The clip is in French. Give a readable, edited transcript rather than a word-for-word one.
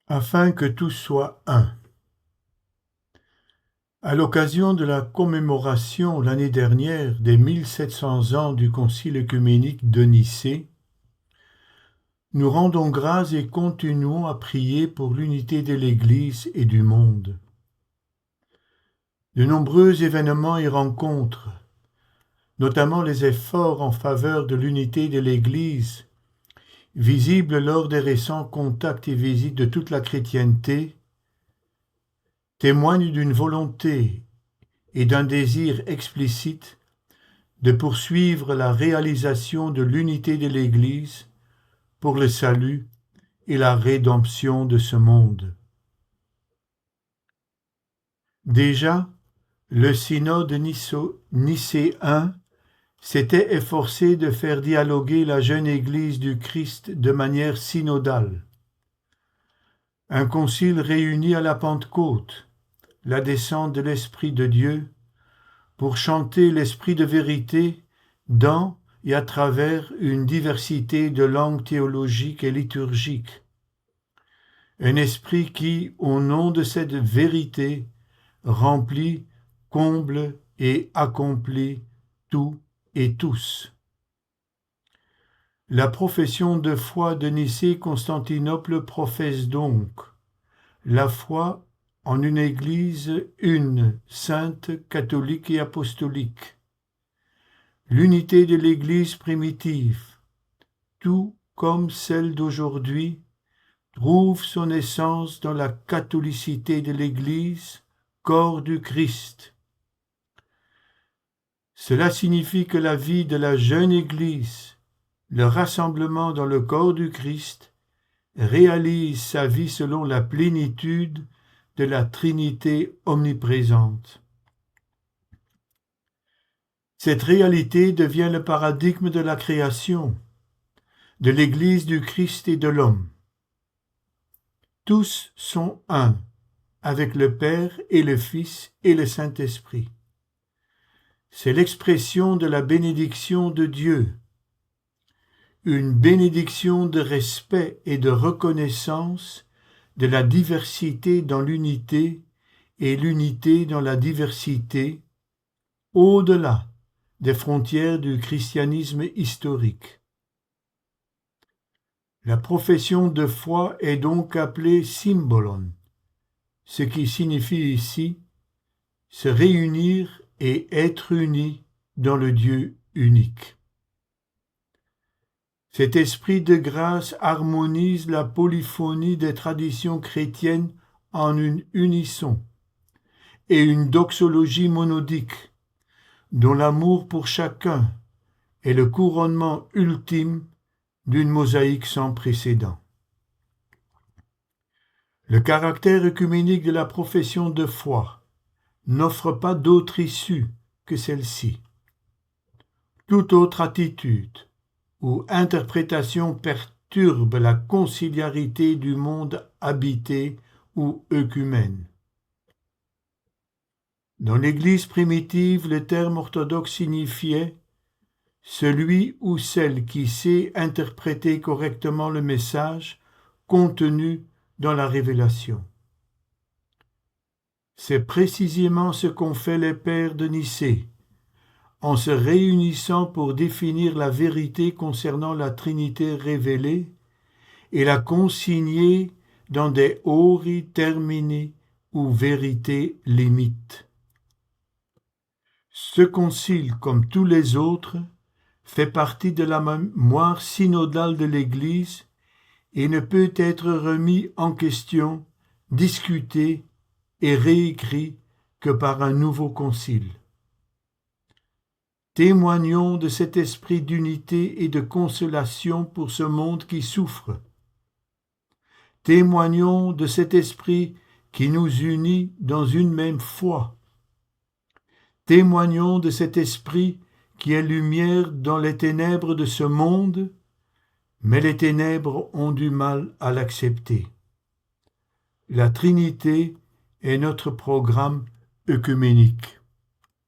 afin que tous soient un. À l'occasion de la commémoration l'année dernière des 1700 ans du Concile œcuménique de Nicée, nous rendons grâce et continuons à prier pour l'unité de l'Église et du monde. De nombreux événements y rencontrent, notamment les efforts en faveur de l'unité de l'Église, visibles lors des récents contacts et visites de toute la chrétienté, témoignent d'une volonté et d'un désir explicite de poursuivre la réalisation de l'unité de l'Église pour le salut et la rédemption de ce monde. Déjà, le synode nicéen s'était efforcé de faire dialoguer la jeune Église du Christ de manière synodale. Un concile réuni à la Pentecôte, la descente de l'Esprit de Dieu, pour chanter l'esprit de vérité dans et à travers une diversité de langues théologiques et liturgiques. Un esprit qui, au nom de cette vérité, remplit, comble et accomplit tout et tous. La profession de foi de Nicée-Constantinople professe donc la foi en une Église une, sainte, catholique et apostolique. L'unité de l'Église primitive, tout comme celle d'aujourd'hui, trouve son essence dans la catholicité de l'Église, corps du Christ. Cela signifie que la vie de la jeune Église, le rassemblement dans le corps du Christ, réalise sa vie selon la plénitude de la Trinité omniprésente. Cette réalité devient le paradigme de la création, de l'Église du Christ et de l'homme. Tous sont un, avec le Père et le Fils et le Saint-Esprit. C'est l'expression de la bénédiction de Dieu, une bénédiction de respect et de reconnaissance de la diversité dans l'unité et l'unité dans la diversité, au-delà des frontières du christianisme historique. La profession de foi est donc appelée symbolon, ce qui signifie ici se réunir et être unis dans le Dieu unique. Cet esprit de grâce harmonise la polyphonie des traditions chrétiennes en une unisson et une doxologie monodique, dont l'amour pour chacun est le couronnement ultime d'une mosaïque sans précédent. Le caractère œcuménique de la profession de foi n'offre pas d'autre issue que celle-ci. Toute autre attitude ou interprétation perturbe la conciliarité du monde habité ou œcumène. Dans l'Église primitive, le terme orthodoxe signifiait celui ou celle qui sait interpréter correctement le message contenu dans la révélation. C'est précisément ce qu'ont fait les pères de Nicée, en se réunissant pour définir la vérité concernant la Trinité révélée et la consigner dans des ori termini ou vérités limites. Ce concile, comme tous les autres, fait partie de la mémoire synodale de l'Église et ne peut être remis en question, discuté et réécrit que par un nouveau concile. Témoignons de cet esprit d'unité et de consolation pour ce monde qui souffre. Témoignons de cet esprit qui nous unit dans une même foi. Témoignons de cet esprit qui est lumière dans les ténèbres de ce monde, mais les ténèbres ont du mal à l'accepter. La Trinité est notre programme œcuménique.